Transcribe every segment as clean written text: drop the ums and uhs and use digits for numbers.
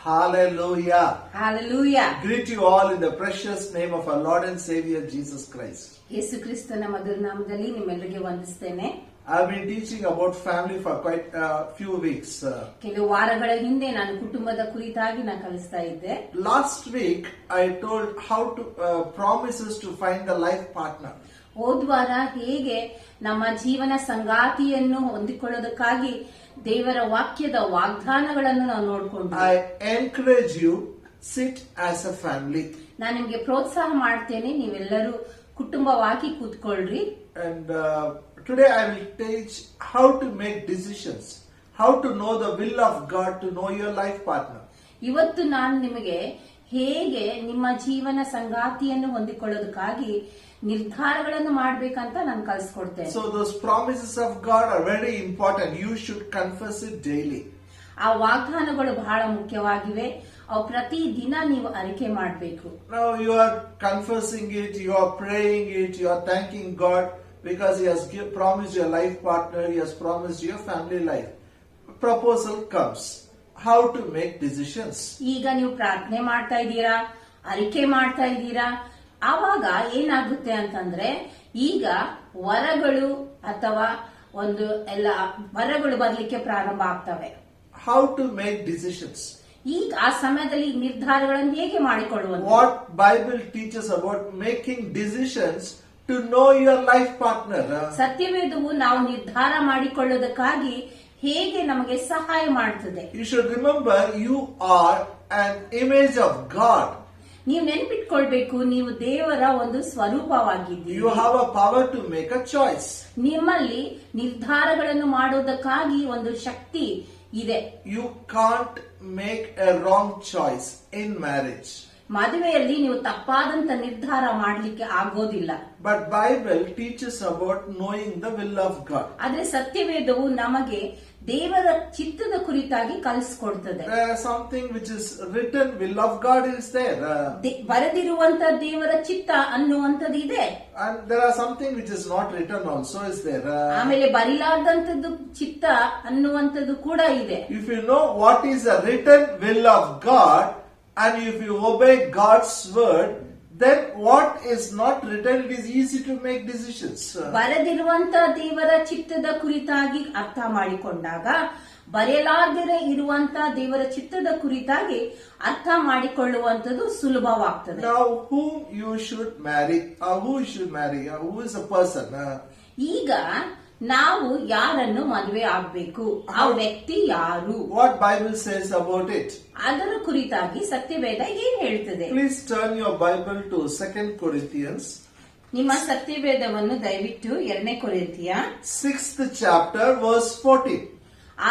Hallelujah. Hallelujah. Greet you all in the precious name of our Lord and Savior Jesus Christ. ಯೇಸು ಕ್ರಿಸ್ತನ ಮಧುರ ನಾಮದಲ್ಲಿ ನಿಮ್ಮೆಲ್ಲರಿಗೆ ವಂದಿಸ್ತೇನೆ. I've been teaching about family for quite a few weeks. ಕೆಲವು ವಾರಗಳ ಹಿಂದೆ ನಾನು ಕುಟುಂಬದ ಕುರಿತಾಗಿ ನಾನು ಕಲಿಸ್ತಾ ಇದ್ದೆ. Last week I told how to promises to find the life partner. ಹೋದ್ವಾರ ಹೇಗೆ ನಮ್ಮ ಜೀವನ ಸಂಗಾತಿಯನ್ನು ಹೊಂದಿಕೊಳ್ಳೋದಕ್ಕಾಗಿ ದೇವರ ವಾಕ್ಯದ ವಾಗ್ದಾನಗಳನ್ನು ನಾವು ನೋಡಿಕೊಂಡು I encourage you, sit as a family. ನಾನು ನಿಮ್ಗೆ ಪ್ರೋತ್ಸಾಹ ಮಾಡ್ತೇನೆ, ನೀವೆಲ್ಲರೂ ಕುಟುಂಬವಾಗಿ ಕೂತ್ಕೊಳ್ರಿ. And today I will teach how to make decisions, how to know the will of God, to know your life partner. ಇವತ್ತು ನಾನು ನಿಮಗೆ ಹೇಗೆ ನಿಮ್ಮ ಜೀವನ ಸಂಗಾತಿಯನ್ನು ಹೊಂದಿಕೊಳ್ಳೋದಕ್ಕಾಗಿ ನಿರ್ಧಾರಗಳನ್ನು ಮಾಡಬೇಕಂತ ನಾನು ಕಲಿಸ್ಕೊಡ್ತೇನೆ. So those promises of God are very important. You should confess it daily. ಆ ವಾಗ್ದಾನಗಳು ಬಹಳ ಮುಖ್ಯವಾಗಿವೆ. ಅವು ಪ್ರತಿ ದಿನ ನೀವು ಅರಿಕೆ ಮಾಡಬೇಕು. Now you are confessing it, you are praying it, you are thanking God because He has promised your life partner, He has promised your family life. Proposal comes. How to make decisions? ಈಗ ನೀವು ಪ್ರಾರ್ಥನೆ ಮಾಡ್ತಾ ಇದ್ದೀರಾ, ಅರಿಕೆ ಮಾಡ್ತಾ ಇದ್ದೀರಾ, ಆವಾಗ ಏನಾಗುತ್ತೆ ಅಂತಂದ್ರೆ ಈಗ ವರಗಳು ಅಥವಾ ಒಂದು ಎಲ್ಲ ವರಗಳು ಬರ್ಲಿಕ್ಕೆ ಪ್ರಾರಂಭ ಆಗ್ತವೆ. How to make decisions? ಈಗ ಆ ಸಮಯದಲ್ಲಿ ನಿರ್ಧಾರಗಳನ್ನು ಹೇಗೆ ಮಾಡಿಕೊಳ್ಳುವುದು? What Bible teaches about making decisions to know your life partner? ಸತ್ಯವೇದವು ನಾವು ನಿರ್ಧಾರ ಮಾಡಿಕೊಳ್ಳೋದಕ್ಕಾಗಿ ಹೇಗೆ ನಮಗೆ ಸಹಾಯ ಮಾಡುತ್ತದೆ. You should remember you are an image of God. ನೀವು ನೆನಪಿಟ್ಕೊಳ್ಬೇಕು, ನೀವು ದೇವರ ಒಂದು ಸ್ವರೂಪವಾಗಿದ್ದೀರಿ. You have a power to make a choice. ನಿಮ್ಮಲ್ಲಿ ನಿರ್ಧಾರಗಳನ್ನು ಮಾಡೋದಕ್ಕಾಗಿ ಒಂದು ಶಕ್ತಿ ಇದೆ. You can't make a wrong choice in marriage. ಮದುವೆಯಲ್ಲಿ ನೀವು ತಪ್ಪಾದಂತ ನಿರ್ಧಾರ ಮಾಡಲಿಕ್ಕೆ ಆಗೋದಿಲ್ಲ. But Bible teaches about knowing the will of God. ಆದ್ರೆ ಸತ್ಯವೇದವು ನಮಗೆ ದೇವರ ಚಿತ್ತದ ಕುರಿತಾಗಿ ಕಲಿಸ್ಕೊಡ್ತದೆ. Something which is written, will of God is there. ಬರೆದಿರುವಂತ ದೇವರ ಚಿತ್ತ ಅನ್ನುವಂಥದ್ದು ಇದೆ. And there are something which is not written also is there. ಆಮೇಲೆ ಬರಿಲಾರ್ದಂತದ್ದು ಚಿತ್ತ ಅನ್ನುವಂಥದ್ದು ಕೂಡ ಇದೆ. If you know what is the written will of God and if you obey God's word, then what is not written, it is easy to make decisions. ಬರೆದಿರುವಂತ ದೇವರ ಚಿತ್ತದ ಕುರಿತಾಗಿ ಅರ್ಥ ಮಾಡಿಕೊಂಡಾಗ ಬರೆಯಲಾಗದೆ ಇರುವಂತ ದೇವರ ಚಿತ್ತದ ಕುರಿತಾಗಿ ಅರ್ಥ ಮಾಡಿಕೊಳ್ಳುವಂತದ್ದು ಸುಲಭವಾಗ್ತದೆ. Now whom you should marry, or who you should marry, or who is a person? ಈಗ ನಾವು ಯಾರನ್ನು ಮದುವೆ ಆಗ್ಬೇಕು, ಆ ವ್ಯಕ್ತಿ ಯಾರು, What Bible says about it? ಅದರ ಕುರಿತಾಗಿ ಸತ್ಯವೇದ ಏನ್ ಹೇಳ್ತದೆ? Please turn your Bible to 2 Corinthians. ನಿಮ್ಮ ಸತ್ಯವೇದವನ್ನು ದಯವಿಟ್ಟು 2 ಕೊರಿಂಥಿಯ 6th chapter verse 14.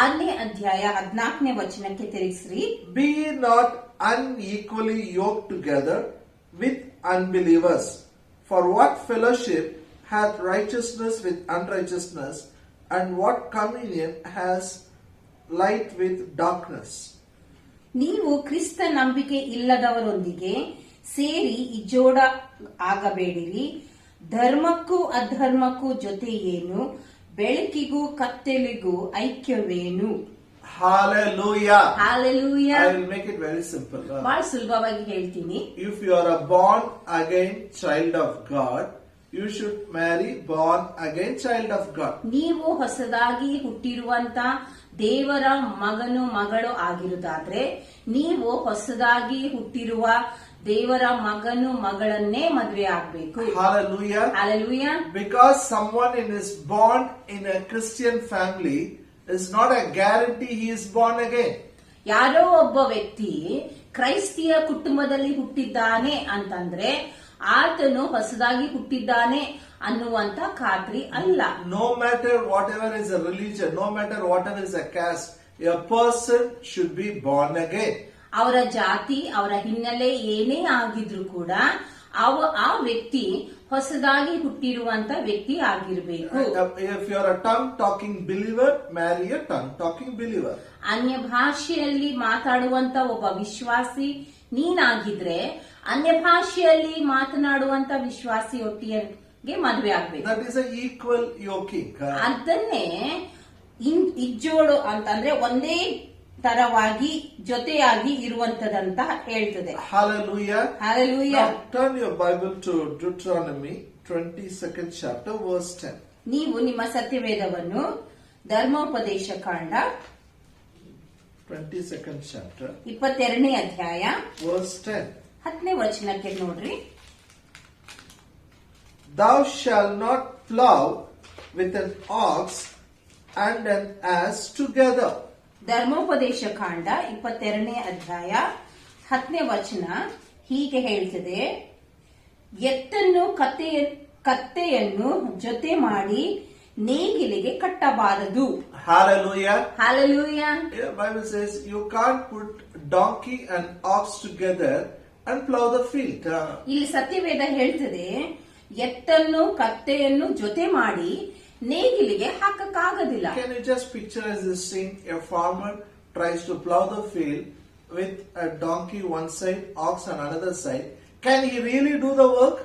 6ನೇ ಅಧ್ಯಾಯ 14ನೇ ವಚನಕ್ಕೆ ತಿರುಗಿಸ್ರಿ. Be not unequally yoked together with unbelievers. For what fellowship hath righteousness with unrighteousness, and what communion has light with darkness? ನೀವು ಕ್ರಿಸ್ತ ನಂಬಿಕೆ ಇಲ್ಲದವರೊಂದಿಗೆ ಸೇರಿ ಇಜ್ಜೋಡ ಆಗಬೇಡಿರಿ. ಧರ್ಮಕ್ಕೂ ಅಧರ್ಮಕ್ಕೂ ಜೊತೆ ಏನು, ಬೆಳಕಿಗೂ ಕತ್ತಲಿಗೂ ಐಕ್ಯವೇನು? Hallelujah. Hallelujah. I will make it very simple. ಬಹಳ ಸುಲಭವಾಗಿ ಹೇಳ್ತೀನಿ. If you are a born again child of God, you should marry born again child of God. ನೀವು ಹೊಸದಾಗಿ ಹುಟ್ಟಿರುವಂತ ದೇವರ ಮಗನು ಮಗಳು ಆಗಿರುವುದಾದ್ರೆ ನೀವು ಹೊಸದಾಗಿ ಹುಟ್ಟಿರುವ ದೇವರ ಮಗನು ಮಗಳನ್ನೇ ಮದುವೆ ಆಗ್ಬೇಕು. Hallelujah. Hallelujah. Because someone is born in a Christian family is not a guarantee he is born again. ಯಾರೋ ಒಬ್ಬ ವ್ಯಕ್ತಿ ಕ್ರೈಸ್ತಿಯ ಕುಟುಂಬದಲ್ಲಿ ಹುಟ್ಟಿದ್ದಾನೆ ಅಂತಂದ್ರೆ ಆತನು ಹೊಸದಾಗಿ ಹುಟ್ಟಿದ್ದಾನೆ ಅನ್ನುವಂತ ಖಾತ್ರಿ ಅಲ್ಲ. No matter whatever is a religion, no matter whatever is a caste, a person should be born again. ಅವರ ಜಾತಿ, ಅವರ ಹಿನ್ನೆಲೆ ಏನೇ ಆಗಿದ್ರು ಕೂಡ ಆ ವ್ಯಕ್ತಿ ಹೊಸದಾಗಿ ಹುಟ್ಟಿರುವಂತ ವ್ಯಕ್ತಿ ಆಗಿರಬೇಕು. If you are a tongue talking believer, marry a tongue talking believer. ಅನ್ಯ ಭಾಷೆಯಲ್ಲಿ ಮಾತಾಡುವಂತ ಒಬ್ಬ ವಿಶ್ವಾಸಿ ನೀನಾಗಿದ್ರೆ ಅನ್ಯ ಭಾಷೆಯಲ್ಲಿ ಮಾತನಾಡುವಂತ ವಿಶ್ವಾಸಿ ಒಟ್ಟಿಗೆ ಮದುವೆ ಆಗ್ಬೇಕು. That is a equal yoking. ಅದನ್ನೇ ಇಜ್ಜೋಡು ಅಂತಂದ್ರೆ ಒಂದೇ ತರವಾಗಿ ಜೊತೆಯಾಗಿ ಇರುವಂತದಂತ ಹೇಳ್ತದೆ. Hallelujah. Hallelujah. Now turn your Bible to Deuteronomy 22nd chapter verse 10. ನೀವು ನಿಮ್ಮ ಸತ್ಯವೇದವನ್ನು ಧರ್ಮೋಪದೇಶ ಕಾಂಡ 22nd chapter 22ನೇ ಅಧ್ಯಾಯ verse 10. 10ನೇ ವಚನಕ್ಕೆ ನೋಡ್ರಿ. Thou shalt not plow with an ox and an ass together. ಧರ್ಮೋಪದೇಶ ಕಾಂಡ 22ನೇ ಅಧ್ಯಾಯ 10ನೇ ವಚನ ಹೀಗೆ ಹೇಳ್ತದೆ, ಎತ್ತನ್ನು ಕತ್ತೆಯನ್ನು ಜೊತೆ ಮಾಡಿ ನೇಗಿಲಿಗೆ ಕಟ್ಟಬಾರದು. Hallelujah. Hallelujah. The Bible says you can't put donkey and ox together and plow the field. ಇಲ್ಲಿ ಸತ್ಯವೇದ ಹೇಳ್ತದೆ, ಎತ್ತನ್ನು ಕತ್ತೆಯನ್ನು ಜೊತೆ ಮಾಡಿ ನೇಗಿಲಿಗೆ ಹಾಕಕ್ಕಾಗೋದಿಲ್ಲ. Can you just picture as this scene? A farmer tries to plow the field with a donkey one side, ox on another side. Can he really do the work?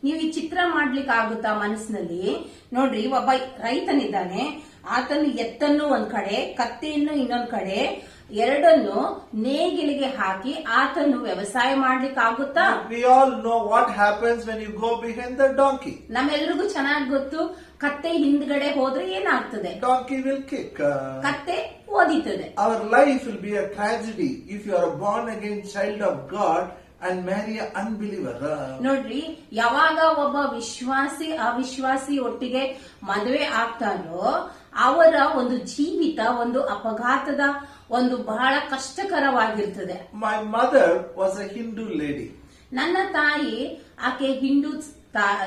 ನೀವು ಈ ಚಿತ್ರ ಮಾಡ್ಲಿಕ್ಕೆ ಆಗುತ್ತಾ ಮನಸ್ಸಿನಲ್ಲಿ? ನೋಡ್ರಿ, ಒಬ್ಬ ರೈತನಿದ್ದಾನೆ, ಆತನು ಎತ್ತನ್ನು ಒಂದ್ ಕಡೆ ಕತ್ತೆಯನ್ನು ಇನ್ನೊಂದ್ ಕಡೆ ಎರಡನ್ನು ನೇಗಿಲಿಗೆ ಹಾಕಿ ಆತನು ವ್ಯವಸಾಯ ಮಾಡ್ಲಿಕ್ಕೆ ಆಗುತ್ತಾ? We all know what happens when you go behind the donkey. ನಮ್ಮೆಲ್ರಿಗೂ ಚೆನ್ನಾಗಿ ಗೊತ್ತು, ಕತ್ತೆ ಹಿಂದ್ಗಡೆ ಹೋದ್ರೆ ಏನಾಗ್ತದೆ? Donkey will kick. ಕತ್ತೆ ಓದಿತದೆ. Our life will be a tragedy if you are a born again child of God and marry an unbeliever. ನೋಡ್ರಿ, ಯಾವಾಗ ಒಬ್ಬ ವಿಶ್ವಾಸಿ ಅವಿಶ್ವಾಸಿ ಒಟ್ಟಿಗೆ ಮದುವೆ ಆಗ್ತಾರೋ ಅವರ ಒಂದು ಜೀವಿತ ಒಂದು ಅಪಘಾತದ ಒಂದು ಬಹಳ ಕಷ್ಟಕರವಾಗಿರ್ತದೆ. My mother was a Hindu lady. ನನ್ನ ತಾಯಿ ಆಕೆ ಹಿಂದೂ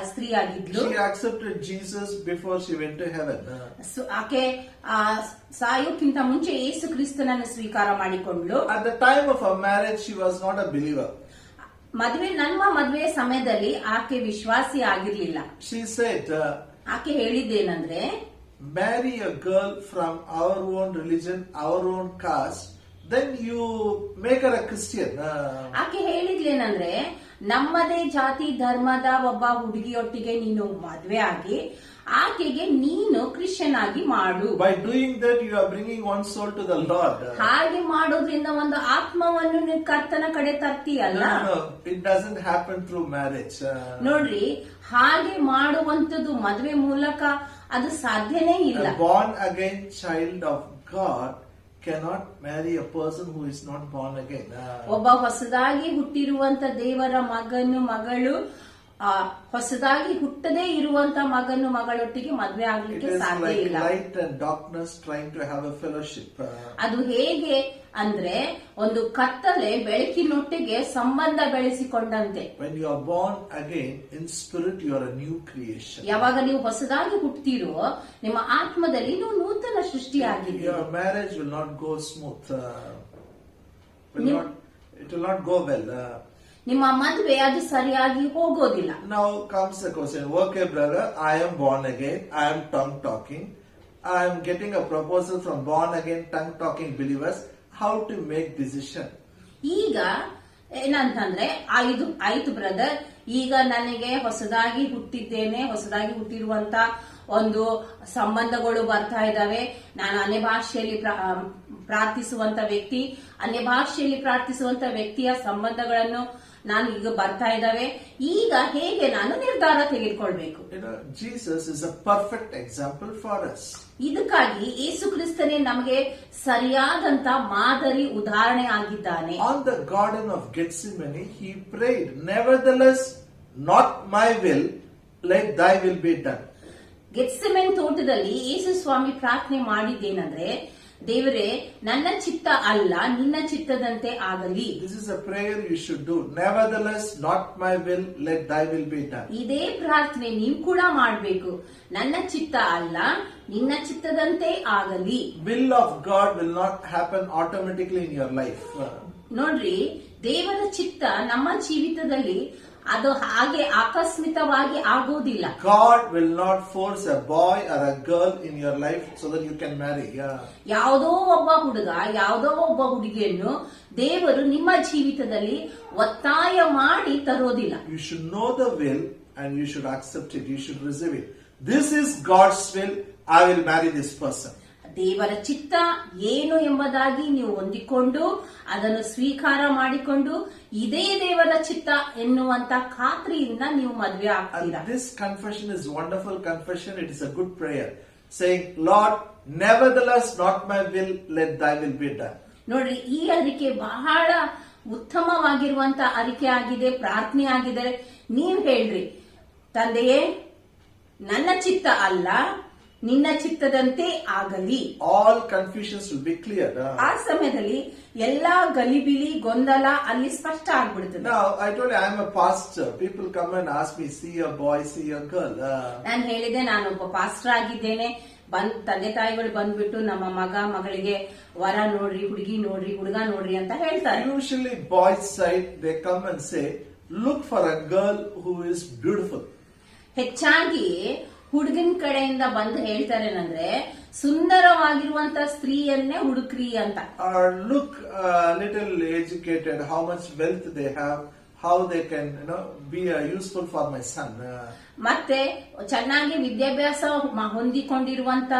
ಸ್ತ್ರೀ ಆಗಿದ್ಲು. She accepted Jesus before she went to heaven. ಆಕೆ ಸಾಯೋಕ್ಕಿಂತ ಮುಂಚೆ ಯೇಸು ಕ್ರಿಸ್ತನನ್ನು ಸ್ವೀಕಾರ ಮಾಡಿಕೊಂಡ್ಲು. At the time of her marriage, she was not a believer. ನಮ್ಮ ಮದುವೆ ಸಮಯದಲ್ಲಿ ಆಕೆ ವಿಶ್ವಾಸಿ ಆಗಿರ್ಲಿಲ್ಲ. She said, ಆಕೆ ಹೇಳಿದ್ದೇನಂದ್ರೆ, marry a girl from our own religion, our own caste, then you make her a Christian. ಆಕೆ ಹೇಳಿದ್ಲೇನಂದ್ರೆ, ನಮ್ಮದೇ ಜಾತಿ ಧರ್ಮದ ಒಬ್ಬ ಹುಡುಗಿಯೊಟ್ಟಿಗೆ ನೀನು ಮದುವೆ ಆಗಿ ಆಕೆಗೆ ನೀನು ಕ್ರಿಶ್ಚಿಯನ್ ಆಗಿ ಮಾಡು. By doing that, you are bringing one soul to the Lord. ಹಾಗೆ ಮಾಡೋದ್ರಿಂದ ಒಂದು ಆತ್ಮವನ್ನು ನೀವು ಕರ್ತನ ಕಡೆ ತರ್ತೀಯಲ್ಲ. No, it doesn't happen through marriage. ನೋಡ್ರಿ, ಹಾಗೆ ಮಾಡುವಂತದ್ದು ಮದುವೆ ಮೂಲಕ ಅದು ಸಾಧ್ಯನೇ ಇಲ್ಲ. A born again child of God cannot marry a person who is not born again. ಒಬ್ಬ ಹೊಸದಾಗಿ ಹುಟ್ಟಿರುವಂತ ದೇವರ ಮಗಳು ಹೊಸದಾಗಿ ಹುಟ್ಟದೇ ಇರುವಂತ ಮಗನು ಮಗಳೊಟ್ಟಿಗೆ ಮದುವೆ ಆಗ್ಲಿಕ್ಕೆ ಸಾಧ್ಯ ಇಲ್ಲ. Light and darkness trying to have a fellowship. ಅದು ಹೇಗೆ ಅಂದ್ರೆ ಒಂದು ಕತ್ತಲೆ ಬೆಳಕಿನೊಟ್ಟಿಗೆ ಸಂಬಂಧ ಬೆಳೆಸಿಕೊಂಡಂತೆ. When you are born again in spirit, you are a new creation. ಯಾವಾಗ ನೀವು ಹೊಸದಾಗಿ ಹುಟ್ಟುತ್ತೀರೋ ನಿಮ್ಮ ಆತ್ಮದಲ್ಲಿ ನೀವು ನೂತನ ಸೃಷ್ಟಿಯಾಗಿದ್ದೀರಿ. Your marriage will not go smooth. It will not go well. ನಿಮ್ಮ ಮದುವೆ ಅದು ಸರಿಯಾಗಿ ಹೋಗೋದಿಲ್ಲ. Now comes the question, okay brother, I am born again, I am tongue talking, I am getting a proposal from born again tongue talking believers, how to make decision? ಈಗ ಏನಂತಂದ್ರೆ, ಆಯ್ತು brother, ಈಗ ನನಗೆ ಹೊಸದಾಗಿ ಹುಟ್ಟಿರುವಂತ ಒಂದು ಸಂಬಂಧಗಳು ಬರ್ತಾ ಇದ್ದಾವೆ. ನಾನು ಅನ್ಯ ಭಾಷೆಯಲ್ಲಿ ಪ್ರಾರ್ಥಿಸುವಂತ ವ್ಯಕ್ತಿಯ ಸಂಬಂಧಗಳನ್ನು ನಾನು ಈಗ ಬರ್ತಾ ಇದ್ದಾವೆ. ಈಗ ಹೇಗೆ ನಾನು ನಿರ್ಧಾರ ತೆಗೆದುಕೊಳ್ಬೇಕು? Jesus is a perfect example for us. ಇದಕ್ಕಾಗಿ ಯೇಸು ಕ್ರಿಸ್ತನೇ ನಮಗೆ ಸರಿಯಾದಂತ ಮಾದರಿ ಉದಾಹರಣೆ ಆಗಿದ್ದಾನೆ. On the Garden of Gethsemane, he prayed, nevertheless, not my will, let thy will be done. Gethsemane ತೋಟದಲ್ಲಿ ಯೇಸು ಸ್ವಾಮಿ ಪ್ರಾರ್ಥನೆ ಮಾಡಿದ್ದೇನೆಂದ್ರೆ, ದೇವರೇ, ನನ್ನ ಚಿತ್ತ ಅಲ್ಲ ನಿನ್ನ ಚಿತ್ತದಂತೆ ಆಗಲಿ. This is a prayer you should do. Nevertheless, not my will, let thy will be done. ಇದೇ ಪ್ರಾರ್ಥನೆ ನೀವು ಕೂಡ ಮಾಡಬೇಕು. ನನ್ನ ಚಿತ್ತ ಅಲ್ಲ ನಿನ್ನ ಚಿತ್ತದಂತೆ ಆಗಲಿ. Will of God will not happen automatically in your life. ನೋಡ್ರಿ, ದೇವರ ಚಿತ್ತ ನಮ್ಮ ಜೀವಿತದಲ್ಲಿ ಅದು ಹಾಗೆ ಆಕಸ್ಮಿಕವಾಗಿ ಆಗೋದಿಲ್ಲ. God will not force a boy or a girl in your life so that you can marry. ಯಾವುದೋ ಒಬ್ಬ ಹುಡುಗ ಯಾವುದೋ ಒಬ್ಬ ಹುಡುಗಿಯನ್ನು ದೇವರು ನಿಮ್ಮ ಜೀವಿತದಲ್ಲಿ ಒತ್ತಾಯ ಮಾಡಿ ತರೋದಿಲ್ಲ. You should know the will and you should accept it. You should receive it. This is God's will. I will marry this person. ದೇವರ ಚಿತ್ತ ಏನು ಎಂಬುದಾಗಿ ನೀವು ಹೊಂದಿಕೊಂಡು ಅದನ್ನು ಸ್ವೀಕಾರ ಮಾಡಿಕೊಂಡು ಇದೇ ದೇವರ ಚಿತ್ತ ಎನ್ನುವಂತ ಖಾತ್ರಿಯಿಂದ ನೀವು ಮದುವೆ ಆಗ್ತೀರಾ. And this confession is wonderful confession. It is a good prayer. Saying, Lord, nevertheless not my will, let thy will be done. ನೋಡ್ರಿ, ಈ ಅರಿಕೆ ಬಹಳ ಉತ್ತಮವಾಗಿರುವಂತ ಅರಿಕೆ ಆಗಿದೆ, ಪ್ರಾರ್ಥನೆ ಆಗಿದೆ. ನೀವ್ ಹೇಳ್ರಿ, ತಂದೆಯೇ ನನ್ನ ಚಿತ್ತ ಅಲ್ಲ, ನಿನ್ನ ಚಿತ್ತದಂತೆ ಆಗಲಿ. All confusions will be cleared. ಆ ಸಮಯದಲ್ಲಿ ಎಲ್ಲಾ ಗಲಿಬಿಲಿ ಗೊಂದಲ ಅಲ್ಲಿ ಸ್ಪಷ್ಟ ಆಗ್ಬಿಡ್ತದೆ. Now, I told you I am a pastor. People come and ask me, see a boy, see a girl. ನಾನು ಹೇಳಿದೆ, ನಾನೊಬ್ಬ ಪಾಸ್ಟರ್ ಆಗಿದ್ದೇನೆ. ತಂದೆ ತಾಯಿಗಳು ಬಂದ್ಬಿಟ್ಟು ನಮ್ಮ ಮಗಳಿಗೆ ವರ ನೋಡ್ರಿ, ಹುಡುಗಿ ನೋಡ್ರಿ, ಹುಡುಗ ನೋಡ್ರಿ ಅಂತ ಹೇಳ್ತಾರೆ. Usually boys side, they come and say, look for a girl who is beautiful. ಹೆಚ್ಚಾಗಿ ಹುಡುಗನ ಕಡೆಯಿಂದ ಬಂದು ಹೇಳ್ತಾರೇನಂದ್ರೆ, ಸುಂದರವಾಗಿರುವಂತ ಸ್ತ್ರೀಯನ್ನೇ ಹುಡುಕ್ರಿ ಅಂತ. Or look little educated, how much wealth they have, how they can be useful for my son. ಮತ್ತೆ ಚೆನ್ನಾಗಿ ವಿದ್ಯಾಭ್ಯಾಸ ಹೊಂದಿಕೊಂಡಿರುವಂತ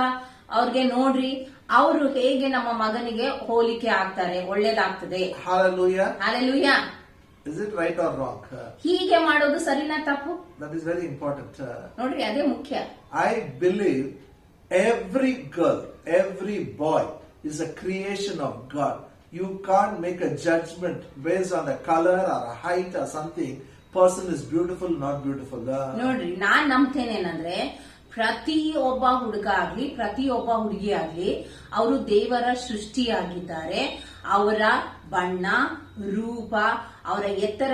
ಅವ್ರಿಗೆ ನೋಡ್ರಿ, ಅವರು ಹೇಗೆ ನಮ್ಮ ಮಗನಿಗೆ ಹೋಲಿಕೆ ಆಗ್ತಾರೆ, ಒಳ್ಳೇದಾಗ್ತದೆ. Hallelujah. Hallelujah. Is it right or wrong? ಹೀಗೆ ಮಾಡೋದು ಸರಿನಾ ತಪ್ಪು? That is very important. ನೋಡ್ರಿ, ಅದೇ ಮುಖ್ಯ. I believe every girl, every boy is a creation of God. You can't make a judgment based on the color or a height or something. Person is beautiful, not beautiful. ನೋಡ್ರಿ, ನಾನ್ ನಂಬ್ತೇನೇನಂದ್ರೆ, ಪ್ರತಿಯೊಬ್ಬ ಹುಡುಗ ಆಗ್ಲಿ, ಪ್ರತಿಯೊಬ್ಬ ಹುಡುಗಿ ಆಗ್ಲಿ, ಅವರು ದೇವರ ಸೃಷ್ಟಿಯಾಗಿದ್ದಾರೆ. ಅವರ ಬಣ್ಣ, ರೂಪ, ಅವರ ಎತ್ತರ,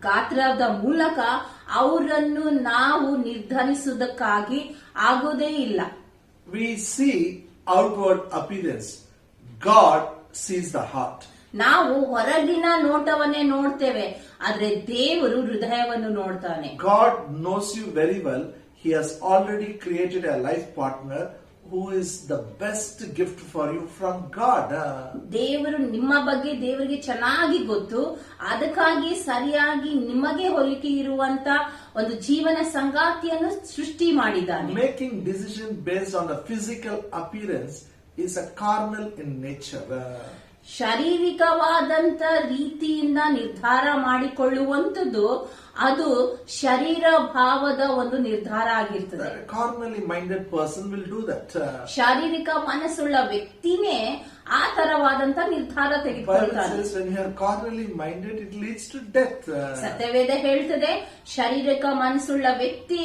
ಗಾತ್ರದ ಮೂಲಕ ಅವರನ್ನು ನಾವು ನಿರ್ಧರಿಸುವುದಕ್ಕಾಗಿ ಆಗೋದೇ ಇಲ್ಲ. We see outward appearance. God sees the heart. ನಾವು ಹೊರಗಿನ ನೋಟವನ್ನೇ ನೋಡ್ತೇವೆ, ಆದ್ರೆ ದೇವರು ಹೃದಯವನ್ನು ನೋಡ್ತಾನೆ. God knows you very well. He has already created a life partner who is the best gift for you from God. ದೇವರು ನಿಮ್ಮ ಬಗ್ಗೆ ದೇವರಿಗೆ ಚೆನ್ನಾಗಿ ಗೊತ್ತು. ಅದಕ್ಕಾಗಿ ಸರಿಯಾಗಿ ನಿಮಗೆ ಹೋಲಿಕೆ ಇರುವಂತ ಒಂದು ಜೀವನ ಸಂಗಾತಿಯನ್ನು ಸೃಷ್ಟಿ ಮಾಡಿದ್ದಾನೆ. Making decision based on the physical appearance is a carnal in nature. ಶಾರೀರಿಕವಾದಂತ ರೀತಿಯಿಂದ ನಿರ್ಧಾರ ಮಾಡಿಕೊಳ್ಳುವಂಥದ್ದು ಅದು ಶರೀರ ಭಾವದ ಒಂದು ನಿರ್ಧಾರ ಆಗಿರ್ತದೆ. A carnally minded person will do that. ಶಾರೀರಿಕ ಮನಸ್ಸುಳ್ಳ ವ್ಯಕ್ತಿನೇ ಆ ತರವಾದಂತ ನಿರ್ಧಾರ Bible ತೆಗೆದುಕೊಳ್ತಾನೆ. says when you are carnally minded, it leads to death. ಸತ್ಯವೇದ ಹೇಳ್ತದೆ, ಶಾರೀರಿಕ ಮನಸ್ಸುಳ್ಳ ವ್ಯಕ್ತಿ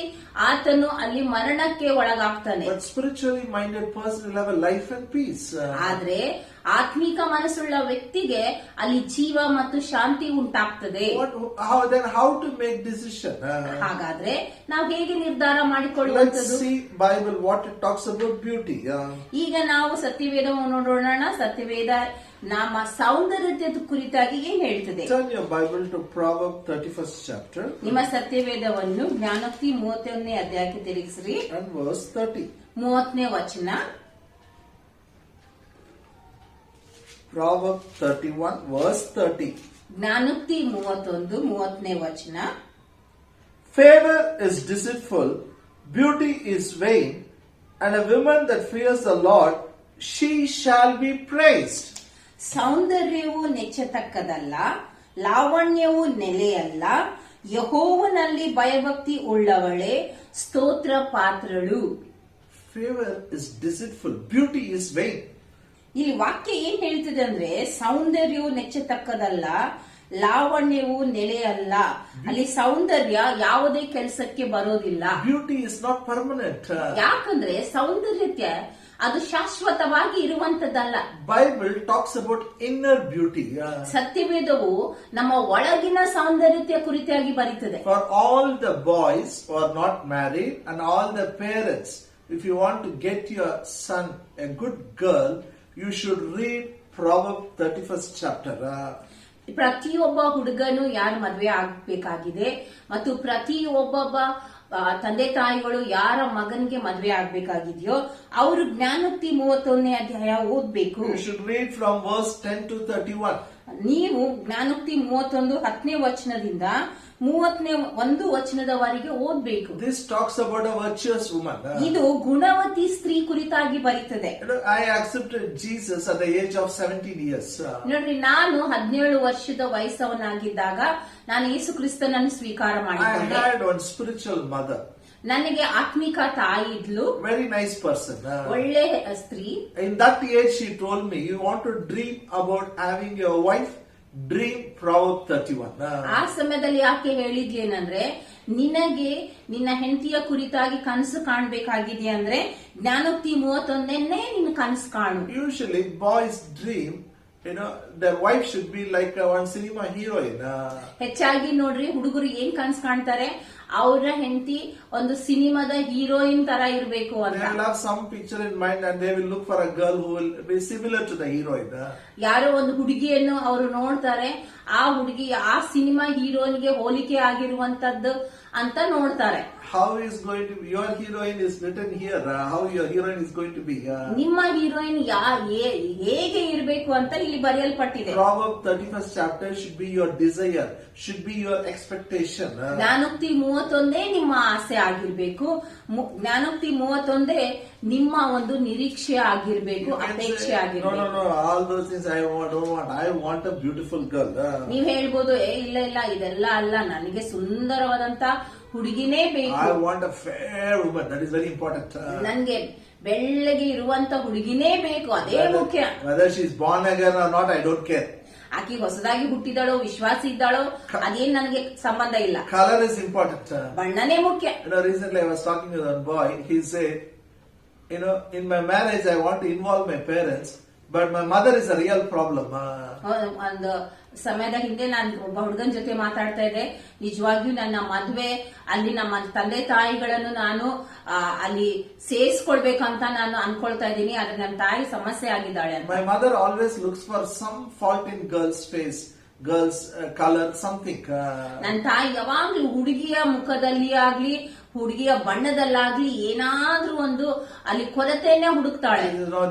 ಆತನು ಅಲ್ಲಿ ಮರಣಕ್ಕೆ ಒಳಗಾಗ್ತಾನೆ. But spiritually minded person will have a life and peace. ಆದ್ರೆ ಆತ್ಮಿಕ ಮನಸ್ಸುಳ್ಳ ವ್ಯಕ್ತಿಗೆ ಅಲ್ಲಿ ಜೀವ ಮತ್ತು ಶಾಂತಿ ಉಂಟಾಗ್ತದೆ. How to make decision? ಹಾಗಾದ್ರೆ ನಾವು ಹೇಗೆ ನಿರ್ಧಾರ Let's ಮಾಡಿಕೊಳ್ಳುವಂಥದ್ದು? see Bible what it talks about beauty. ಈಗ ನಾವು ಸತ್ಯವೇದವನ್ನು ನೋಡೋಣ. ಸತ್ಯವೇದ ನಮ್ಮ ಸೌಂದರ್ಯದ ಕುರಿತಾಗಿ ಏನ್ ಹೇಳ್ತದೆ? Turn your Bible to Proverbs 31st chapter ನಿಮ್ಮ ಸತ್ಯವೇದವನ್ನು ಜ್ಞಾನೋಕ್ತಿ 31ನೇ ಅಧ್ಯಾಯಕ್ಕೆ ತಿರುಗಿಸ್ರಿ. and verse 30. 30ನೇ ವಚನ. Proverbs 31 verse 30. ಜ್ಞಾನೋಕ್ತಿ 31 30ನೇ ವಚನ. Favor is deceitful, beauty is vain, and a woman that fears the Lord, she shall be praised. ಸೌಂದರ್ಯವು ನೆಚ್ಚತಕ್ಕದಲ್ಲ, ಲಾವಣ್ಯವು ನೆಲೆಯಲ್ಲ, ಯೆಹೋವನಲ್ಲಿ ಭಯಭಕ್ತಿ ಉಳ್ಳವಳೇ ಸ್ತೋತ್ರ ಪಾತ್ರಳು. Favor is deceitful, beauty is vain. ಇಲ್ಲಿ ವಾಕ್ಯ ಏನ್ ಹೇಳ್ತಿದೆ ಅಂದ್ರೆ, ಸೌಂದರ್ಯವು ನೆಚ್ಚತಕ್ಕದಲ್ಲ, ಲಾವಣ್ಯವು ನೆಲೆಯಲ್ಲ. ಅಲ್ಲಿ ಸೌಂದರ್ಯ ಯಾವುದೇ ಕೆಲಸಕ್ಕೆ ಬರೋದಿಲ್ಲ. Beauty is not permanent. ಯಾಕಂದ್ರೆ ಸೌಂದರ್ಯತೆ ಅದು ಶಾಶ್ವತವಾಗಿ ಇರುವಂತದ್ದಲ್ಲ. Bible talks about inner beauty. ಸತ್ಯವೇದವು ನಮ್ಮ ಒಳಗಿನ ಸೌಂದರ್ಯತೆಯ ಕುರಿತಾಗಿ ಬರೀತದೆ. For all the boys who are not married and all the parents, if you want to get your son a good girl, you should read Proverbs 31st chapter. ಪ್ರತಿಯೊಬ್ಬ ಹುಡುಗನು ಯಾರು ಮದುವೆ ಆಗ್ಬೇಕಾಗಿದೆ ಮತ್ತು ಪ್ರತಿಯೊಬ್ಬ ತಂದೆ ತಾಯಿಗಳು ಯಾರ ಮಗನಿಗೆ ಮದುವೆ ಆಗ್ಬೇಕಾಗಿದೆಯೋ ಅವರು ಜ್ಞಾನೋಕ್ತಿ 31ನೇ ಅಧ್ಯಾಯ ಓದ್ಬೇಕು. You should read from verse 10 to 31. ನೀವು ಜ್ಞಾನೋಕ್ತಿ 31:10 ವಚನದಿಂದ 31 ವಚನದವರೆಗೆ ಓದ್ಬೇಕು. This talks about a virtuous woman. ಇದು ಗುಣವತಿ ಸ್ತ್ರೀ ಕುರಿತಾಗಿ ಬರೀತದೆ. I accepted Jesus at the age of 17 years. ನೋಡ್ರಿ, ನಾನು 17 ವರ್ಷದ ವಯಸ್ಸವನಾಗಿದ್ದಾಗ ನಾನು ಯೇಸು ಕ್ರಿಸ್ತನನ್ನು ಸ್ವೀಕಾರ I ಮಾಡಿಕೊಂಡೆ. had one spiritual mother. ನನಗೆ ಆತ್ಮಿಕ ತಾಯಿ ಇದ್ಲು, Very nice person. ಒಳ್ಳೆ ಸ್ತ್ರೀ. In that age she told me, you want to dream about having your wife, dream Proverb 31. ಆ ಸಮಯದಲ್ಲಿ ಆಕೆ ಹೇಳಿದ್ಲೇನಂದ್ರೆ, ನಿನಗೆ ನಿನ್ನ ಹೆಂಡತಿಯ ಕುರಿತಾಗಿ ಕನಸು ಕಾಣ್ಬೇಕಾಗಿದೆ ಅಂದ್ರೆ ಜ್ಞಾನೋಕ್ತಿ 31 ನಿನ್ನ ಕನಸು ಕಾಣು. Usually boys dream, their wife should be like one cinema heroine. ಹೆಚ್ಚಾಗಿ ನೋಡ್ರಿ, ಹುಡುಗರು ಏನ್ ಕನಸು ಕಾಣ್ತಾರೆ, ಅವರ ಹೆಂಡತಿ ಒಂದು ಸಿನಿಮಾದ ಹೀರೋಯಿನ್ ತರ ಇರಬೇಕು ಅಂತ. They will have some picture in mind and they will look for a girl who will be similar to the heroine. ಯಾರೋ ಒಂದು ಹುಡುಗಿಯನ್ನು ಅವರು ನೋಡ್ತಾರೆ, ಆ ಹುಡುಗಿ ಆ ಸಿನಿಮಾ ಹೀರೋಯಿನ್ಗೆ ಹೋಲಿಕೆ ಆಗಿರುವಂತದ್ದು ಅಂತ ನೋಡ್ತಾರೆ. How is going to be your heroine is written here. How your heroine is going to be. ನಿಮ್ಮ ಹೀರೋಯಿನ್ ಹೇಗೆ ಇರಬೇಕು ಅಂತ ಇಲ್ಲಿ ಬರೆಯಲ್ಪಟ್ಟಿದೆ. Proverb 31st chapter should be your desire, should be your expectation. ಜ್ಞಾನೋಕ್ತಿ 31 ನಿಮ್ಮ ಆಸೆ ಆಗಿರ್ಬೇಕು. ಜ್ಞಾನೋಕ್ತಿ 31 ನಿಮ್ಮ ಒಂದು ನಿರೀಕ್ಷೆ ಆಗಿರ್ಬೇಕು, ಅಪೇಕ್ಷೆ ಆಗಿರ್ಬೇಕು. No, all those things I don't want. I want a beautiful girl. ನೀವ್ ಹೇಳ್ಬೋದು, ಇಲ್ಲ ಇದೆಲ್ಲ ಅಲ್ಲ, ನನಗೆ ಸುಂದರವಾದಂತ ಹುಡುಗಿನೇ ಬೇಕು. I want a fair woman. That is very important. ನನ್ಗೆ ಬೆಳ್ಳಗೆ ಇರುವಂತ ಹುಡುಗಿನೇ ಬೇಕು, ಅದೇ ಮುಖ್ಯ. Whether she is born again or not, I don't care. ಆಕಿ ಹೊಸದಾಗಿ ಹುಟ್ಟಿದಾಳೋ ವಿಶ್ವಾಸಿ ಇದ್ದಾಳೋ ಅದೇನ್ ನನಗೆ ಸಂಬಂಧ ಇಲ್ಲ. Color is important. ಬಣ್ಣನೇ ಮುಖ್ಯ. Recently I was talking with one boy. He said, in my marriage I want to involve my parents, but my mother is a real problem. ಒಂದು ಸಮಯದ ಹಿಂದೆ ನಾನು ಒಬ್ಬ ಹುಡುಗನ ಜೊತೆ ಮಾತಾಡ್ತಾ ಇದ್ದೆ. ನಿಜವಾಗಿಯೂ ನನ್ನ ಮದುವೆ ಅಲ್ಲಿ ನಮ್ಮ ತಂದೆ ತಾಯಿಗಳನ್ನು ನಾನು ಅಲ್ಲಿ ಸೇರಿಸ್ಕೊಳ್ಬೇಕಂತ ನಾನು ಅನ್ಕೊಳ್ತಾ ಇದ್ದೀನಿ, ಆದ್ರೆ ನನ್ನ ತಾಯಿ ಸಮಸ್ಯೆ ಆಗಿದ್ದಾಳೆ ಅಂತ. My mother always looks for some fault in girl's face, girl's color, something. ನನ್ನ ತಾಯಿ ಯಾವಾಗ್ಲೂ ಹುಡುಗಿಯ ಮುಖದಲ್ಲಿ ಆಗ್ಲಿ ಹುಡುಗಿಯ ಬಣ್ಣದಲ್ಲಾಗ್ಲಿ ಏನಾದ್ರೂ ಒಂದು ಅಲ್ಲಿ ಕೊರತೆಯನ್ನೇ ಹುಡುಕ್ತಾಳೆ.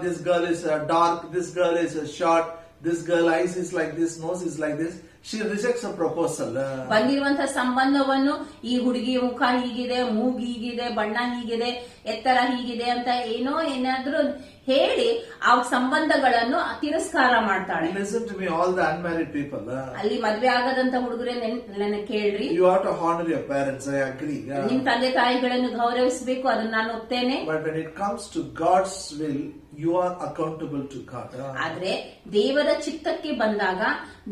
This girl is dark, this girl is short, this girl eyes is like this, nose is like this. She rejects a proposal. ಬಂದಿರುವಂತಹ ಸಂಬಂಧವನ್ನು ಈ ಹುಡುಗಿ ಮುಖ ಹೀಗಿದೆ, ಮೂಗು ಹೀಗಿದೆ, ಬಣ್ಣ ಹೀಗಿದೆ, ಎತ್ತರ ಹೀಗಿದೆ ಅಂತ ಏನಾದ್ರೂ ಹೇಳಿ ಆ ಸಂಬಂಧಗಳನ್ನು ತಿರಸ್ಕಾರ ಮಾಡ್ತಾಳೆ. Listen to me, all the unmarried people. ಅಲ್ಲಿ ಮದ್ವೆ ಆಗದಂತ ಹುಡುಗರೇ ಕೇಳ್ರಿ. You have to honor your parents. I agree. ನಿಮ್ ತಂದೆ ತಾಯಿಗಳನ್ನು ಗೌರವಿಸಬೇಕು, ಅದನ್ನ ನಾನು ಒಪ್ತೇನೆ. But when it comes to God's will, you are accountable to God. ಆದ್ರೆ ದೇವರ ಚಿತ್ತಕ್ಕೆ ಬಂದಾಗ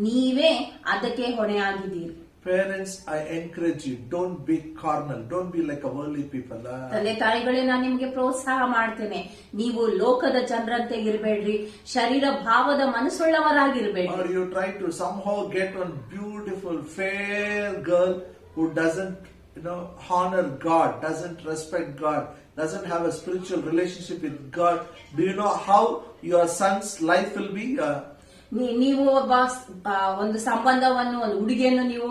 ನೀವೇ ಅದಕ್ಕೆ ಹೊಣೆಯಾಗಿದ್ದೀರಿ. Parents, I encourage you, don't be carnal, don't be like a worldly people. ತಂದೆ ತಾಯಿಗಳೇ, ನಾನು ನಿಮ್ಗೆ ಪ್ರೋತ್ಸಾಹ ಮಾಡ್ತೇನೆ, ನೀವು ಲೋಕದ ಜನರಂತೆ ಇರಬೇಡ್ರಿ, ಶರೀರ ಭಾವದ ಮನಸ್ಸುಳ್ಳವರಾಗಿರ್ಬೇಡಿ. Or you try to somehow get one beautiful fair girl who doesn't honor God, doesn't respect God, doesn't have a spiritual relationship with God. Do you know how your son's life will be? ನೀವು ಒಬ್ಬ ಒಂದು ಸಂಬಂಧವನ್ನು, ಒಂದು ಹುಡುಗಿಯನ್ನು ನೀವು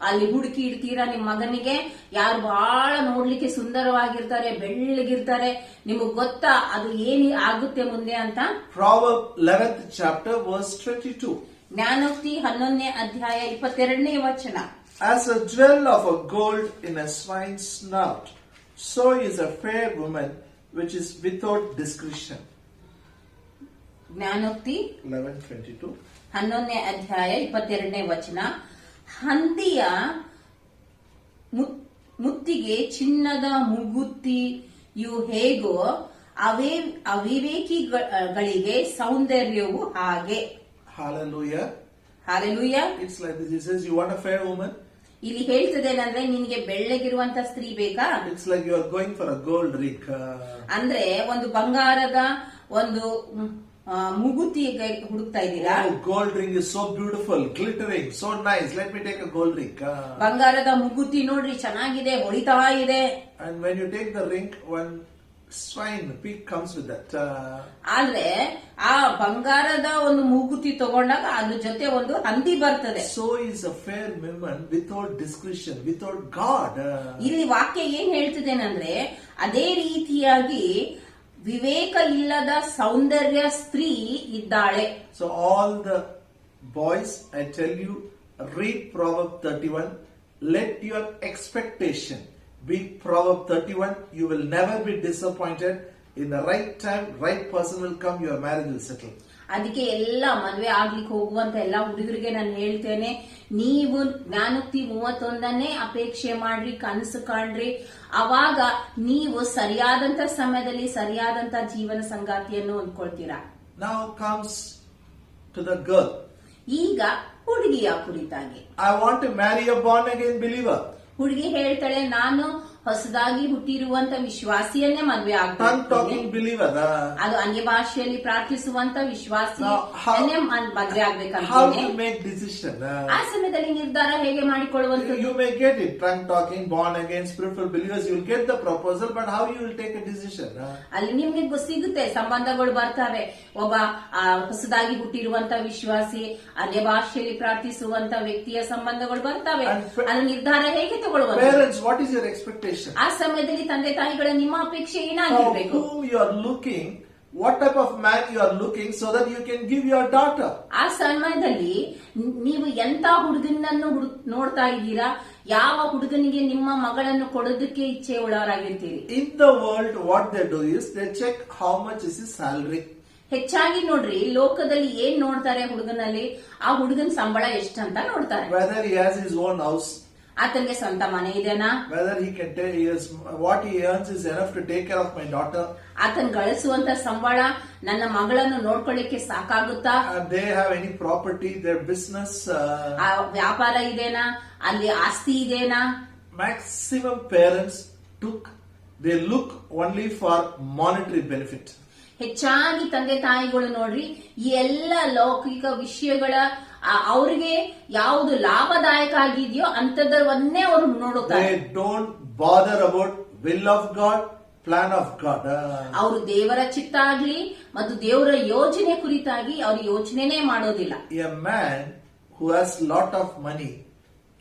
ಅಲ್ಲಿ ಹುಡುಕಿ ಇಡ್ತೀರಾ ನಿಮ್ಮ ಮಗನಿಗೆ. ಯಾರು ಬಹಳ ನೋಡ್ಲಿಕ್ಕೆ ಸುಂದರವಾಗಿರ್ತಾರೆ, ಬೆಳ್ಳಗಿರ್ತಾರೆ, ನಿಮಗ್ ಗೊತ್ತಾ ಅದು ಏನ್ ಆಗುತ್ತೆ ಮುಂದೆ ಅಂತ? Proverb 11th chapter verse 22. ಜ್ಞಾನೋಕ್ತಿ 11ನೇ ಅಧ್ಯಾಯ 22ನೇ ವಚನ. As a jewel of a gold in a swine's snout, so is a fair woman which is without discretion. ಜ್ಞಾನೋಕ್ತಿ 11:22. 11ನೇ ಅಧ್ಯಾಯ 22ನೇ ವಚನ. ಹಂದಿಯ ಮುತ್ತಿಗೆ ಚಿನ್ನದ ಮುಗುತ್ತಿಯು ಹೇಗೋ ಅವಿವೇಕಿಗಳಿಗೆ ಸೌಂದರ್ಯವು ಹಾಗೆ. Hallelujah. Hallelujah. It's like this. He says, you want a fair woman? ಇಲ್ಲಿ ಹೇಳ್ತದೇನಂದ್ರೆ, ನಿನ್ಗೆ ಬೆಳ್ಳಗಿರುವಂತ ಸ್ತ್ರೀ ಬೇಕಾ? It's like you are going for a gold ring. ಅಂದ್ರೆ ಒಂದು ಬಂಗಾರದ ಒಂದು ಮುಗುತಿ ಹುಡುಕ್ತಾ ಇದ್ದೀರಾ? Oh, gold ring is so beautiful, glittering, so nice. Let me take a gold ring. ಬಂಗಾರದ ಮುಗುತಿ ನೋಡ್ರಿ, ಚೆನ್ನಾಗಿದೆ, ಹೊಳಿತಾ ಇದೆ. And when you take the ring, one swine pig comes with that. ಆದ್ರೆ ಆ ಬಂಗಾರದ ಒಂದು ಮೂಗುತಿ ತಗೊಂಡಾಗ ಅದ್ರ ಜೊತೆ ಒಂದು ಹಂದಿ ಬರ್ತದೆ. So is a fair woman without discretion, without God. ಇಲ್ಲಿ ವಾಕ್ಯ ಏನ್ ಹೇಳ್ತಿದ್ದೇನಂದ್ರೆ, ಅದೇ ರೀತಿಯಾಗಿ ವಿವೇಕ ಇಲ್ಲದ ಸೌಂದರ್ಯ ಸ್ತ್ರೀ ಇದ್ದಾಳೆ. So all the Boys, I tell you, read Proverb 31. Let your expectation be Proverb 31. You will never be disappointed. In the right time, right person will come, your marriage will settle. ಅದಕ್ಕೆ ಎಲ್ಲ ಮದುವೆ ಆಗ್ಲಿಕ್ಕೆ ಹೋಗುವಂತ ಎಲ್ಲ ಹುಡುಗರಿಗೆ ನಾನು ಹೇಳ್ತೇನೆ, ನೀವು ಜ್ಞಾನೋಕ್ತಿ 31 ಅಪೇಕ್ಷೆ ಮಾಡ್ರಿ, ಕನಸು ಕಾಣ್ರಿ. ಅವಾಗ ನೀವು ಸರಿಯಾದಂತ ಸಮಯದಲ್ಲಿ ಸರಿಯಾದಂತ ಜೀವನ ಸಂಗಾತಿಯನ್ನು ಹೊಂದ್ಕೊಳ್ತೀರಾ. Now comes to the girl. ಈಗ ಹುಡುಗಿಯ ಕುರಿತಾಗಿ, I want to marry a born again believer. ಹುಡುಗಿ ಹೇಳ್ತಾಳೆ, ನಾನು ಹೊಸದಾಗಿ ಹುಟ್ಟಿರುವಂತ ವಿಶ್ವಾಸಿಯನ್ನೇ ಮದುವೆ Tongue ಆಗ್ತೀನಿ. talking believer. ಅದು ಅನ್ಯ ಭಾಷೆಯಲ್ಲಿ ಪ್ರಾರ್ಥಿಸುವಂತ ವಿಶ್ವಾಸಿಯನ್ನೇ ಮದುವೆ How ಆಗ್ಬೇಕಂತೇನೆ. to make decision? ಆ ಸಮಯದಲ್ಲಿ ನಿರ್ಧಾರ ಹೇಗೆ ಮಾಡಿಕೊಳ್ಳುವಂತದ್ದು? You may get it. Tongue talking, born again, spiritual believers. You will get the proposal, but how you will take a decision? ಅಲ್ಲಿ ನಿಮ್ಗೆ ಸಿಗುತ್ತೆ, ಸಂಬಂಧಗಳು ಬರ್ತವೆ. ಒಬ್ಬ ಹೊಸದಾಗಿ ಹುಟ್ಟಿರುವಂತ ವಿಶ್ವಾಸಿ, ಅನ್ಯ ಭಾಷೆಯಲ್ಲಿ ಪ್ರಾರ್ಥಿಸುವಂತ ವ್ಯಕ್ತಿಯ ಸಂಬಂಧಗಳು ಬರ್ತವೆ. ಅಲ್ಲಿ ನಿರ್ಧಾರ ಹೇಗೆ ತಗೊಳ್ಳುವಂತ? Parents, what is your expectation? ಆ ಸಮಯದಲ್ಲಿ ತಂದೆ ತಾಯಿಗಳ ನಿಮ್ಮ ಅಪೇಕ್ಷೆ Now, ಏನಾಗಿರ್ಬೇಕು? whom you are looking, what type of man you are looking, so that you can give your daughter. ಆ ಸಮಯದಲ್ಲಿ ನೀವು ಎಂತ ಹುಡುಗನನ್ನು ನೋಡ್ತಾ ಇದ್ದೀರಾ, ಯಾವ ಹುಡುಗನಿಗೆ ನಿಮ್ಮ ಮಗಳನ್ನು ಕೊಡೋದಕ್ಕೆ ಇಚ್ಛೆ ಉಳ್ಳವರಾಗಿರ್ತೀರಿ. In the world, what they do is they check how much is his salary. ಹೆಚ್ಚಾಗಿ ನೋಡ್ರಿ, ಲೋಕದಲ್ಲಿ ಏನ್ ನೋಡ್ತಾರೆ ಹುಡುಗನಲ್ಲಿ, ಆ ಹುಡುಗನ ಸಂಬಳ ಎಷ್ಟಂತ ನೋಡ್ತಾರೆ. Whether he has his own house, ಆತನಿಗೆ ಸ್ವಂತ ಮನೆ ಇದೆನಾ, whether he can take what he earns is enough to take care of my daughter. ಆತನ್ ಗಳಿಸುವಂತ ಸಂಬಳ ನನ್ನ ಮಗಳನ್ನು ನೋಡ್ಕೊಳ್ಳಿಕ್ಕೆ ಸಾಕಾಗುತ್ತಾ, They have any property, their business. ಆ ವ್ಯಾಪಾರ ಇದೆನಾ, ಅಲ್ಲಿ ಆಸ್ತಿ ಇದೆನಾ. Maximum parents they look only for monetary benefit. ಹೆಚ್ಚಾಗಿ ತಂದೆ ತಾಯಿಗಳು ನೋಡ್ರಿ, ಈ ಎಲ್ಲ ಲೌಕಿಕ ವಿಷಯಗಳ ಅವ್ರಿಗೆ ಯಾವುದು ಲಾಭದಾಯಕ ಆಗಿದೆಯೋ ಅಂತದವನ್ನೇ ಅವರು ನೋಡುತ್ತಾರೆ. They don't bother about will of God, plan of God. ಅವರು ದೇವರ ಚಿತ್ತ ಆಗ್ಲಿ ಮತ್ತು ದೇವರ ಯೋಜನೆ ಕುರಿತಾಗಿ ಅವ್ರ ಯೋಚನೆನೇ ಮಾಡೋದಿಲ್ಲ. A man who has lot of money,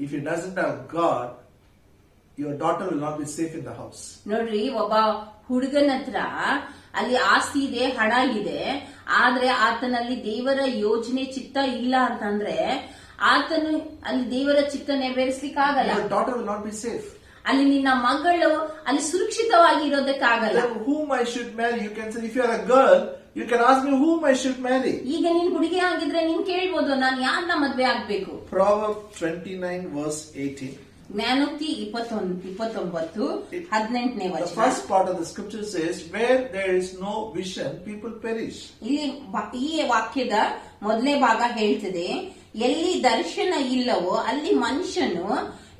if he doesn't have God, your daughter will not be safe in the house. ನೋಡ್ರಿ, ಒಬ್ಬ ಹುಡುಗನ ಹತ್ರ ಅಲ್ಲಿ ಆಸ್ತಿ ಇದೆ, ಹಣ ಇದೆ, ಆದ್ರೆ ಆತನಲ್ಲಿ ದೇವರ ಯೋಜನೆ ಚಿತ್ತ ಇಲ್ಲ ಅಂತಂದ್ರೆ ಆತನು ಅಲ್ಲಿ ದೇವರ ಚಿತ್ತ ನೆರವೇರಿಸಲಿಕ್ಕಾಗಲ್ಲ. Your daughter will not be safe. ಅಲ್ಲಿ ನಿನ್ನ ಮಗಳು ಅಲ್ಲಿ ಸುರಕ್ಷಿತವಾಗಿ ಇರೋದಕ್ಕಾಗಲ್ಲ. Then whom I should marry? You can say, if you are a girl, you can ask me whom I should marry. ಈಗ ನೀನ್ ಹುಡುಗಿ ಆಗಿದ್ರೆ ನೀನ್ ಕೇಳ್ಬೋದು, ನಾನು ಯಾರನ್ನ ಮದ್ವೆ ಆಗ್ಬೇಕು. Proverbs 29 verse 18. ಜ್ಞಾನೋಕ್ತಿ 29:18 The ವಚನ. first part of the scripture says, where there is no vision, people perish. ಇಲ್ಲಿ ಈ ವಾಕ್ಯದ ಮೊದಲನೇ ಭಾಗ ಹೇಳ್ತದೆ, ಎಲ್ಲಿ ದರ್ಶನ ಇಲ್ಲವೋ ಅಲ್ಲಿ ಮನುಷ್ಯನು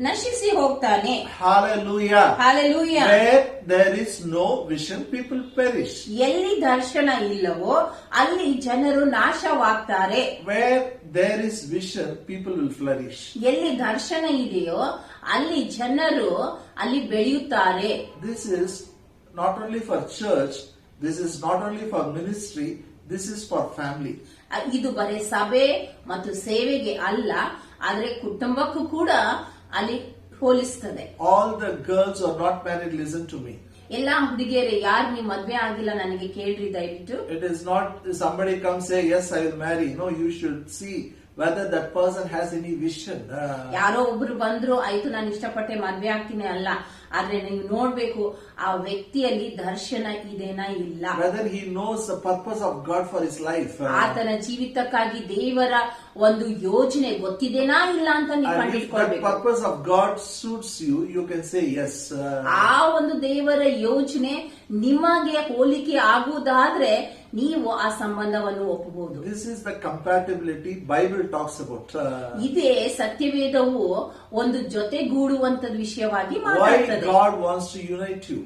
ನಶಿಸಿ ಹೋಗ್ತಾನೆ. Hallelujah. Hallelujah. Where there is no vision, people perish. ಎಲ್ಲಿ ದರ್ಶನ ಇಲ್ಲವೋ ಅಲ್ಲಿ ಜನರು ನಾಶವಾಗ್ತಾರೆ. Where there is vision, people will flourish. ಎಲ್ಲಿ ದರ್ಶನ ಇದೆಯೋ ಅಲ್ಲಿ ಜನರು ಅಲ್ಲಿ ಬೆಳೆಯುತ್ತಾರೆ. This is not only for church, this is not only for ministry, this is for family. ಇದು ಬರೀ ಸಭೆ ಮತ್ತು ಸೇವೆಗೆ ಅಲ್ಲ, ಆದ್ರೆ ಕುಟುಂಬಕ್ಕೂ ಕೂಡ ಅಲ್ಲಿ ಹೋಲಿಸ್ತದೆ. All the girls who are not married, listen to me. ಎಲ್ಲಾ ಹುಡುಗಿಯರೇ, ಯಾರು ನೀವು ಮದ್ವೆ ಆಗಿಲ್ಲ ನನಗೆ ಕೇಳ್ರಿ ದಯವಿಟ್ಟು. It is not somebody comes say yes I will marry. No, you should see whether that person has any vision. ಯಾರೋ ಒಬ್ರು ಬಂದ್ರು ಆಯ್ತು ನಾನು ಇಷ್ಟಪಟ್ಟೆ ಮದ್ವೆ ಆಗ್ತೀನಿ ಅಲ್ಲ, ಆದ್ರೆ ನೀವು ನೋಡ್ಬೇಕು ಆ ವ್ಯಕ್ತಿಯಲ್ಲಿ ದರ್ಶನ ಇದೆನಾ ಇಲ್ಲ. Whether he knows the purpose of God for his life. ಆತನ ಜೀವಿತಕ್ಕಾಗಿ ದೇವರ ಒಂದು ಯೋಜನೆ ಗೊತ್ತಿದೆನಾ ಇಲ್ಲ ಅಂತ ನೀವು And if that ಕಂಡುಹಿಡ್ಕೊಳ್ಬೇಕು. purpose of God suits you, you can say yes. ಆ ಒಂದು ದೇವರ ಯೋಜನೆ ನಿಮಗೆ ಹೋಲಿಕೆ ಆಗುವುದಾದ್ರೆ ನೀವು ಆ ಸಂಬಂಧವನ್ನು ಒಪ್ಪಬಹುದು. This is the compatibility Bible talks about. ಇದೇ ಸತ್ಯವೇದವು ಒಂದು ಜೊತೆಗೂಡುವಂತದ ವಿಷಯವಾಗಿ Why ಮಾತಾಡ್ತದೆ. God wants to unite you.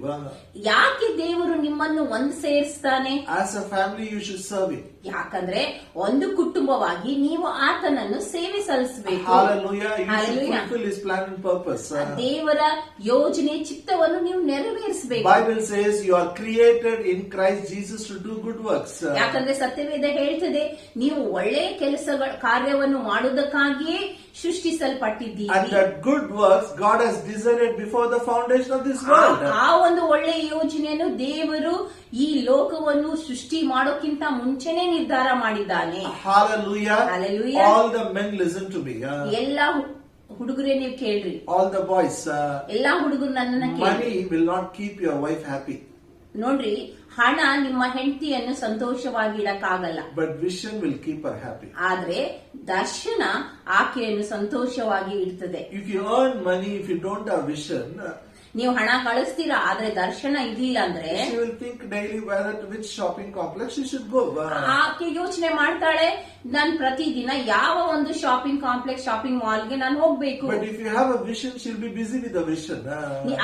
ಯಾಕೆ ದೇವರು ನಿಮ್ಮನ್ನು ಒಂದು ಸೇರಿಸ್ತಾನೆ? As a family you should serve Him. ಯಾಕಂದ್ರೆ ಒಂದು ಕುಟುಂಬವಾಗಿ ನೀವು ಆತನನ್ನು ಸೇವೆ ಸಲ್ಲಿಸಬೇಕು. Hallelujah. You should Hallelujah. fulfill His plan and purpose. ದೇವರ ಯೋಜನೆ ಚಿತ್ತವನ್ನು ನೀವು ನೆರವೇರಿಸಬೇಕು. Bible says you are created in Christ Jesus to do good works. ಯಾಕಂದ್ರೆ ಸತ್ಯವೇದ ಹೇಳ್ತದೆ, ನೀವು ಒಳ್ಳೆಯ ಕೆಲಸಗಳ ಕಾರ್ಯವನ್ನು ಮಾಡುವುದಕ್ಕಾಗಿಯೇ ಸೃಷ್ಟಿಸಲ್ಪಟ್ಟಿದ್ದೀವಿ. And that good works God has desired before the foundation of this world. ಆ ಒಂದು ಒಳ್ಳೆಯ ಯೋಜನೆಯನ್ನು ದೇವರು ಈ ಲೋಕವನ್ನು ಸೃಷ್ಟಿ ಮಾಡೋಕ್ಕಿಂತ ಮುಂಚೆನೆ ನಿರ್ಧಾರ ಮಾಡಿದ್ದಾನೆ. Hallelujah. Hallelujah. All the men listen to me. ಎಲ್ಲ ಹುಡುಗರೇ ನೀವು ಕೇಳ್ರಿ. All the boys. ಎಲ್ಲಾ ಹುಡುಗರು ನನ್ನನ್ನ ಕೇಳ್ರಿ. Money will not keep your wife happy. ನೋಡ್ರಿ, ಹಣ ನಿಮ್ಮ ಹೆಂಡತಿಯನ್ನು ಸಂತೋಷವಾಗಿ ಇಡಕ್ಕಾಗಲ್ಲ. But vision will keep her happy. ಆದ್ರೆ ದರ್ಶನ ಆಕೆಯನ್ನು ಸಂತೋಷವಾಗಿ ಇಡ್ತದೆ. If you earn money, if you don't have vision, ನೀವು ಹಣ ಕಳಿಸ್ತೀರಾ, ಆದ್ರೆ ದರ್ಶನ ಇದಿಲ್ಲ ಅಂದ್ರೆ she will think daily whether to which shopping complex she should go. ಆಕೆ ಯೋಚನೆ ಮಾಡ್ತಾಳೆ, ನಾನು ಪ್ರತಿದಿನ ಯಾವ ಒಂದು ಶಾಪಿಂಗ್ ಕಾಂಪ್ಲೆಕ್ಸ್, ಶಾಪಿಂಗ್ ಮಾಲ್ಗೆ ನಾನು ಹೋಗ್ಬೇಕು. But if you have a vision, she'll be busy with the vision.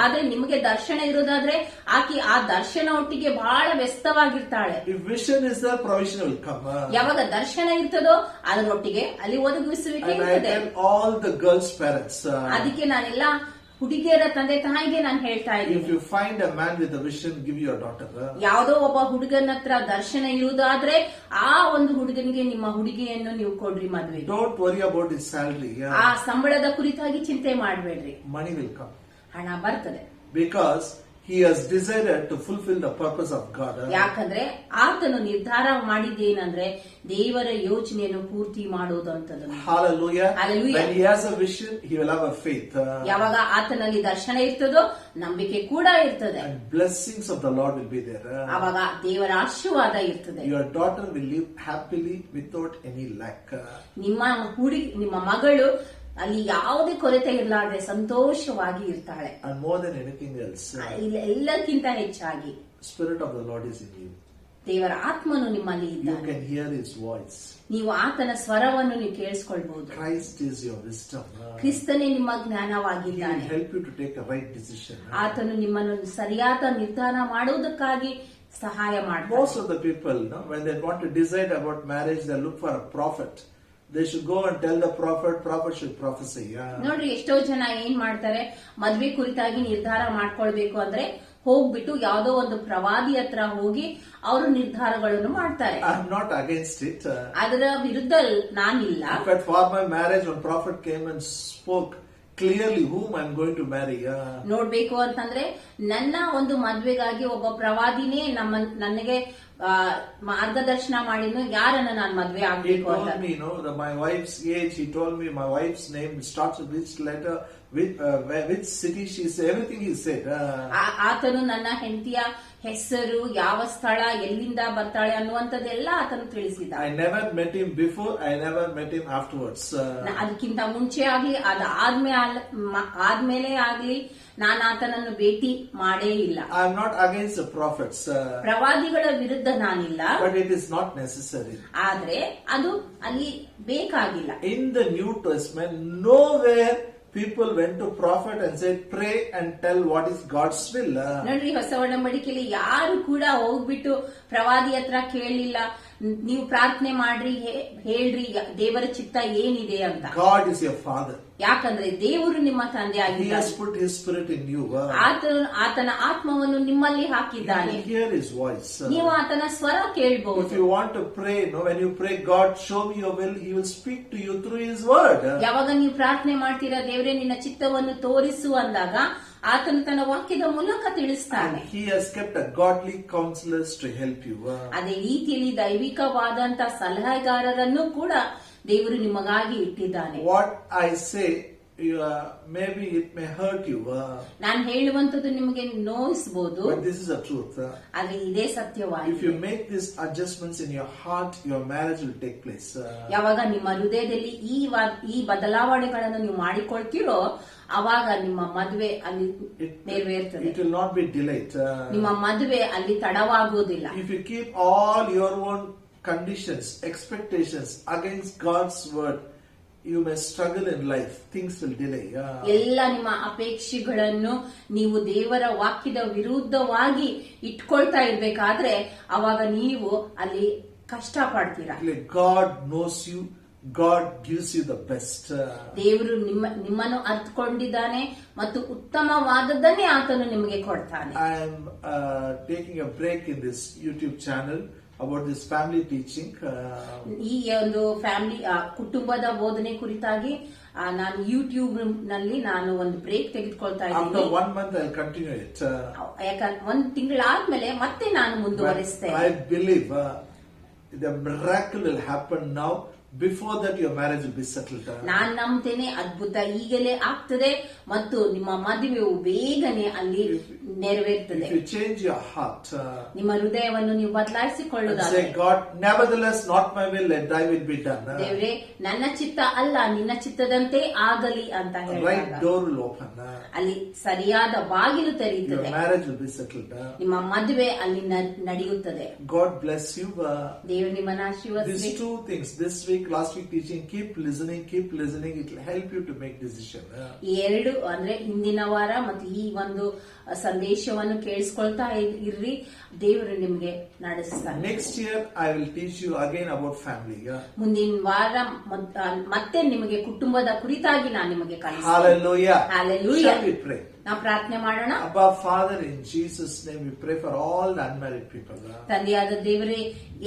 ಆದ್ರೆ ನಿಮಗೆ ದರ್ಶನ ಇರೋದಾದ್ರೆ ಆಕೆ ಆ ದರ್ಶನ ಒಟ್ಟಿಗೆ ಬಹಳ ವ್ಯಸ್ತವಾಗಿರ್ತಾಳೆ. If vision is there, provision will come. ಯಾವಾಗ ದರ್ಶನ ಇರ್ತದೋ ಅದರೊಟ್ಟಿಗೆ ಅಲ್ಲಿ ಒದಗಿಸುವಿಕೆ And I ಇರ್ತದೆ. tell all the girls' parents, ಅದಕ್ಕೆ ನಾನೆಲ್ಲ ಹುಡುಗಿಯರ ತಂದೆ ತಾಯಿಗೆ ನಾನು ಹೇಳ್ತಾ if ಇದ್ದೀನಿ, you find a man with a vision, give your daughter. ಯಾವುದೋ ಒಬ್ಬ ಹುಡುಗನ ಹತ್ರ ದರ್ಶನ ಇರುವುದಾದ್ರೆ ಆ ಒಂದು ಹುಡುಗನಿಗೆ ನಿಮ್ಮ ಹುಡುಗಿಯನ್ನು ನೀವು ಕೊಡ್ರಿ ಮದ್ವೆ. Don't worry about his salary. ಆ ಸಂಬಳದ ಕುರಿತಾಗಿ ಚಿಂತೆ ಮಾಡಬೇಡ್ರಿ, Money will come. ಹಣ ಬರ್ತದೆ. Because he has decided to fulfill the purpose of God. ಯಾಕಂದ್ರೆ ಆತನು ನಿರ್ಧಾರ ಮಾಡಿದ್ದೇನಂದ್ರೆ ದೇವರ ಯೋಚನೆಯನ್ನು ಪೂರ್ತಿ ಮಾಡೋದು ಅಂತದ್ದು. Hallelujah. Hallelujah. When he has a vision, he will have a faith. ಯಾವಾಗ ಆತನಲ್ಲಿ ದರ್ಶನ ಇರ್ತದೋ ನಂಬಿಕೆ ಕೂಡ ಇರ್ತದೆ. And blessings of the Lord will be there. ಅವಾಗ ದೇವರ ಆಶೀರ್ವಾದ ಇರ್ತದೆ. Your daughter will live happily without any lack. ನಿಮ್ಮ ಮಗಳು ಅಲ್ಲಿ ಯಾವುದೇ ಕೊರತೆ ಇರಲಾರ್ದೆ ಸಂತೋಷವಾಗಿ ಇರ್ತಾಳೆ. And more than anything else, ಎಲ್ಲಕ್ಕಿಂತ ಹೆಚ್ಚಾಗಿ Spirit of the Lord is in you. ದೇವರ ಆತ್ಮನು ನಿಮ್ಮಲ್ಲಿ You ಇದ್ದಾನೆ. can hear His voice. ನೀವು ಆತನ ಸ್ವರವನ್ನು ನೀವು ಕೇಳಿಸ್ಕೊಳ್ಬಹುದು. Christ is your wisdom. ಕ್ರಿಸ್ತನೇ ನಿಮ್ಮ He will ಜ್ಞಾನವಾಗಿದ್ದಾನೆ. help you to take a right decision. ಆತನು ನಿಮ್ಮನ್ನು ಸರಿಯಾದ ನಿರ್ಧಾರ ಮಾಡುವುದಕ್ಕಾಗಿ ಸಹಾಯ ಮಾಡ್ತಾನೆ. Most of the people, when they want to decide about marriage, they look for a prophet. They should go and tell the prophet should prophesy. ನೋಡ್ರಿ, ಎಷ್ಟೋ ಜನ ಏನ್ ಮಾಡ್ತಾರೆ, ಮದ್ವೆ ಕುರಿತಾಗಿ ನಿರ್ಧಾರ ಮಾಡ್ಕೊಳ್ಬೇಕು ಅಂದ್ರೆ ಹೋಗ್ಬಿಟ್ಟು ಯಾವ್ದೋ ಒಂದು ಪ್ರವಾದಿ ಹತ್ರ ಹೋಗಿ ಅವರು ನಿರ್ಧಾರಗಳನ್ನು ಮಾಡ್ತಾರೆ. I am not against it. ಅದರ ವಿರುದ್ಧ ನಾನಿಲ್ಲ. In fact, for my marriage, when prophet came and spoke clearly whom I am going to marry. ನೋಡ್ಬೇಕು ಅಂತಂದ್ರೆ ನನ್ನ ಒಂದು ಮದ್ವೆಗಾಗಿ ಒಬ್ಬ ಪ್ರವಾದಿನೇ ನನಗೆ ಮಾರ್ಗದರ್ಶನ ಮಾಡಿದ್ನು, ಯಾರನ್ನ ನಾನು ಮದ್ವೆ He ಆಗ್ಬೇಕು ಅಂತ. told me, my wife's age. He told me my wife's name starts with which letter, which city she is. Everything he said. ಆತನು ನನ್ನ ಹೆಂಡತಿಯ ಹೆಸರು, ಯಾವ ಸ್ಥಳ, ಎಲ್ಲಿಂದ ಬರ್ತಾಳೆ ಅನ್ನುವಂಥದ್ದೆಲ್ಲ ಆತನು ತಿಳಿಸಿದ. I never met him before. I never met him afterwards. ಅದಕ್ಕಿಂತ ಮುಂಚೆ ಆಗ್ಲಿ ಆದ್ಮೇಲೆ ಆಗ್ಲಿ ನಾನು ಆತನನ್ನು ಭೇಟಿ ಮಾಡೇ ಇಲ್ಲ. I am not against the prophets. ಪ್ರವಾದಿಗಳ ವಿರುದ್ಧ ನಾನಿಲ್ಲ. But it is not necessary. ಆದ್ರೆ ಅದು ಅಲ್ಲಿ ಬೇಕಾಗಿಲ್ಲ. In the New Testament, nowhere people went to prophet and said, pray and tell what is God's will. ನೋಡ್ರಿ, ಹೊಸ ಒಡಂಬಡಿಕೆಯಲ್ಲಿ ಯಾರು ಕೂಡ ಹೋಗ್ಬಿಟ್ಟು ಪ್ರವಾದಿ ಹತ್ರ ಕೇಳಲಿಲ್ಲ, ನೀವು ಪ್ರಾರ್ಥನೆ ಮಾಡ್ರಿ, ಹೇಳ್ರಿ ದೇವರ ಚಿತ್ತ ಏನಿದೆ ಅಂತ. God is your father. ಯಾಕಂದ್ರೆ ದೇವರು ನಿಮ್ಮ ತಂದೆ He has ಆಗಿದ್ದಾನೆ. put His spirit in you. ಆತನ ಆತ್ಮವನ್ನು ನಿಮ್ಮಲ್ಲಿ ಹಾಕಿದ್ದಾನೆ. You can hear His voice. ನೀವು ಆತನ ಸ್ವರ If ಕೇಳಬಹುದು. you want to pray, when you pray, God, show me your will, He will speak to you through His word. ಯಾವಾಗ ನೀವು ಪ್ರಾರ್ಥನೆ ಮಾಡ್ತೀರಾ, ದೇವರೇ ನಿನ್ನ ಚಿತ್ತವನ್ನು ತೋರಿಸು ಅಂದಾಗ ಆತನು ತನ್ನ ವಾಕ್ಯದ ಮೂಲಕ ತಿಳಿಸ್ತಾನೆ. He has kept a godly counselors to help you. ಅದೇ ರೀತಿಯಲ್ಲಿ ದೈವಿಕವಾದಂತ ಸಲಹೆಗಾರರನ್ನು ಕೂಡ ದೇವರು ನಿಮಗಾಗಿ ಇಟ್ಟಿದ್ದಾನೆ. What I say, maybe it may hurt you. ನಾನು ಹೇಳುವಂತದ್ದು ನಿಮಗೆ ನೋಯಿಸಬಹುದು, But this is the truth. ಆದ್ರೆ ಇದೇ If ಸತ್ಯವಾಗಿದೆ. you make these adjustments in your heart, your marriage will take place. ಯಾವಾಗ ನಿಮ್ಮ ಹೃದಯದಲ್ಲಿ ಈ ಬದಲಾವಣೆಗಳನ್ನು ನೀವು ಮಾಡಿಕೊಳ್ತೀರೋ ಅವಾಗ ನಿಮ್ಮ ಮದುವೆ ಅಲ್ಲಿ ನೆರವೇರ್ತದೆ. It will not be delayed. ನಿಮ್ಮ ಮದುವೆ ಅಲ್ಲಿ ತಡವಾಗುವುದಿಲ್ಲ. If you keep all your own conditions, expectations against God's word, you may struggle in life. Things will delay. ಎಲ್ಲ ನಿಮ್ಮ ಅಪೇಕ್ಷೆಗಳನ್ನು ನೀವು ದೇವರ ವಾಕ್ಯದ ವಿರುದ್ಧವಾಗಿ ಇಟ್ಕೊಳ್ತಾ ಇರ್ಬೇಕಾದ್ರೆ ಅವಾಗ ನೀವು ಅಲ್ಲಿ ಕಷ್ಟ ಪಡ್ತೀರಾ. God knows you. God gives you the best. ದೇವರು ನಿಮ್ಮನ್ನು ಅರ್ಥಕೊಂಡಿದ್ದಾನೆ ಮತ್ತು ಉತ್ತಮವಾದದ್ದನ್ನೇ ಆತನು ನಿಮಗೆ ಕೊಡ್ತಾನೆ. I am taking a break in this YouTube channel about this family teaching. ಈ ಒಂದು ಫ್ಯಾಮಿಲಿ ಕುಟುಂಬದ ಬೋಧನೆ ಕುರಿತಾಗಿ ನಾನು ಯೂಟ್ಯೂಬ್ ನಲ್ಲಿ ನಾನು ಒಂದು ಬ್ರೇಕ್ ತೆಗೆದುಕೊಳ್ತಾ After ಇದ್ದೀನಿ. 1 month, I'll continue it. ಯಾಕಂದ್ರೆ ಒಂದ್ ತಿಂಗಳಾದ್ಮೇಲೆ ಮತ್ತೆ ನಾನು ಮುಂದುವರಿಸ್ತೇನೆ. I believe the miracle will happen now. Before that, your marriage will be settled. ನಾನ್ ನಂಬ್ತೇನೆ ಅದ್ಭುತ ಈಗಲೇ ಆಗ್ತದೆ ಮತ್ತು ನಿಮ್ಮ ಮದುವೆಯು ಬೇಗನೆ ಅಲ್ಲಿ ನೆರವೇರ್ತದೆ. If you change your heart, ನಿಮ್ಮ ಹೃದಯವನ್ನು ನೀವು and ಬದಲಾಯಿಸಿಕೊಳ್ಳುವುದಾದ್ರೆ, say, God, nevertheless, not my will, let thy will be done. ದೇವ್ರೆ ನನ್ನ ಚಿತ್ತ ಅಲ್ಲ ನಿನ್ನ ಚಿತ್ತದಂತೆ ಆಗಲಿ ಅಂತ The ಹೇಳಿದಾಗ right door will open. ಅಲ್ಲಿ ಸರಿಯಾದ ಬಾಗಿಲು Your ತೆರೆಯುತ್ತದೆ. marriage will be settled. ನಿಮ್ಮ ಮದುವೆ ಅಲ್ಲಿ ನಡೆಯುತ್ತದೆ. God bless you. ದೇವರು ನಿಮ್ಮನ್ನ ಆಶೀರ್ವದಿಸಲಿ. These two things, this week, last week teaching, keep listening. It will help you to make decision. ಈ ಎರಡು ಅಂದ್ರೆ ಹಿಂದಿನ ವಾರ ಮತ್ತು ಈ ಒಂದು ಸಂದೇಶವನ್ನು ಕೇಳಿಸ್ಕೊಳ್ತಾ ಇರ್ರಿ, ದೇವರು ನಿಮ್ಗೆ ನಡೆಸ್ತಾನೆ. Next year, I will teach you again about family. ಮುಂದಿನ ವಾರ ಮತ್ತೆ ನಿಮಗೆ ಕುಟುಂಬದ ಕುರಿತಾಗಿ ನಾನು ನಿಮಗೆ ಕಲಿಸ್ತೇನೆ. Hallelujah. Hallelujah. Shall we pray? ನಾವು ಪ್ರಾರ್ಥನೆ ಮಾಡೋಣ. Abba Father, in Jesus' name, we pray for all the unmarried people. ತಂದೆಯಾದ ದೇವರೇ,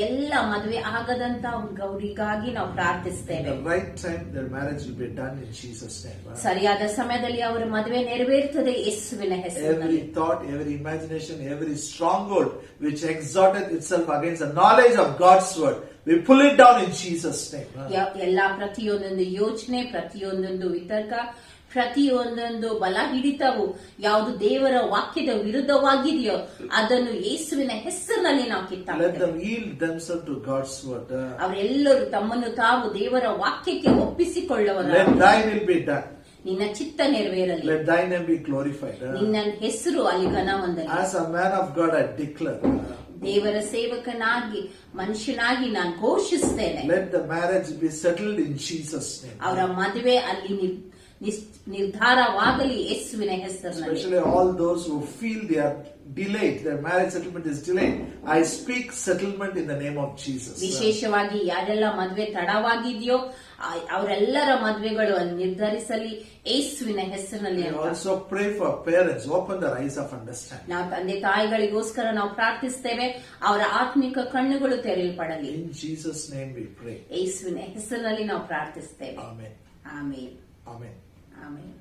ಎಲ್ಲ ಮದುವೆ ಆಗದಂತ ಗೌರಿಗಾಗಿ ನಾವು At ಪ್ರಾರ್ಥಿಸ್ತೇವೆ. the right time, their marriage will be done in Jesus' name. ಸರಿಯಾದ ಸಮಯದಲ್ಲಿ ಅವರ ಮದುವೆ ನೆರವೇರುತ್ತದೆ ಯೇಸುವಿನ ಹೆಸರಿನಲ್ಲಿ. Every thought, every imagination, every stronghold which exalted itself against the knowledge of God's word, we pull it down in Jesus' name. ಎಲ್ಲಾ ಪ್ರತಿಯೊಂದೊಂದು ಯೋಚನೆ, ಪ್ರತಿಯೊಂದೊಂದು ವಿತರ್ಕ, ಪ್ರತಿಯೊಂದೊಂದು ಬಲ ಹಿಡಿತವು ಯಾವುದು ದೇವರ ವಾಕ್ಯದ ವಿರುದ್ಧವಾಗಿದೆಯೋ ಅದನ್ನು ಯೇಸುವಿನ ಹೆಸರಿನಲ್ಲಿ ನಾವು Let ಕಿತ್ತಾಕ್ತೇವೆ. them yield themselves to God's word. ಅವರೆಲ್ಲರೂ ತಮ್ಮನ್ನು ತಾವು ದೇವರ ವಾಕ್ಯಕ್ಕೆ ಒಪ್ಪಿಸಿಕೊಳ್ಳುವರು. Let thy will be done. ನಿನ್ನ ಚಿತ್ತ ನೆರವೇರಲಿ, Let thy name be glorified. ನಿನ್ನ ಹೆಸರು ಅಲ್ಲಿ ಘನ ಹೊಂದಲಿ. As a man of God, I declare, ದೇವರ ಸೇವಕನಾಗಿ ಮನುಷ್ಯನಾಗಿ ನಾನು ಘೋಷಿಸ್ತೇನೆ, let the marriage be settled in Jesus' name. ಅವರ ಮದುವೆ ಅಲ್ಲಿ ನಿರ್ಧಾರವಾಗಲಿ ಯೇಸುವಿನ ಹೆಸರಿನಲ್ಲಿ. Especially all those who feel they are delayed, their marriage settlement is delayed. I speak settlement in the name of Jesus. ವಿಶೇಷವಾಗಿ ಯಾರೆಲ್ಲ ಮದುವೆ ತಡವಾಗಿದೆಯೋ ಅವರೆಲ್ಲರ ಮದುವೆಗಳು ಅಲ್ಲಿ ನಿರ್ಧರಿಸಲಿ ಯೇಸುವಿನ ಹೆಸರಿನಲ್ಲಿ We ಅಂತ. also pray for parents, open their eyes of understanding. ನಾವು ತಂದೆ ತಾಯಿಗಳಿಗೋಸ್ಕರ ನಾವು ಪ್ರಾರ್ಥಿಸ್ತೇವೆ, ಅವರ ಆತ್ಮಿಕ ಕಣ್ಣುಗಳು ತೆರೆಯಲ್ಪಡಲಿ. In Jesus' name we pray. ಯೇಸುವಿನ ಹೆಸರಿನಲ್ಲಿ ನಾವು ಪ್ರಾರ್ಥಿಸ್ತೇವೆ. Amen. ಆಮೇನ್, Amen. ಆಮೇನ್.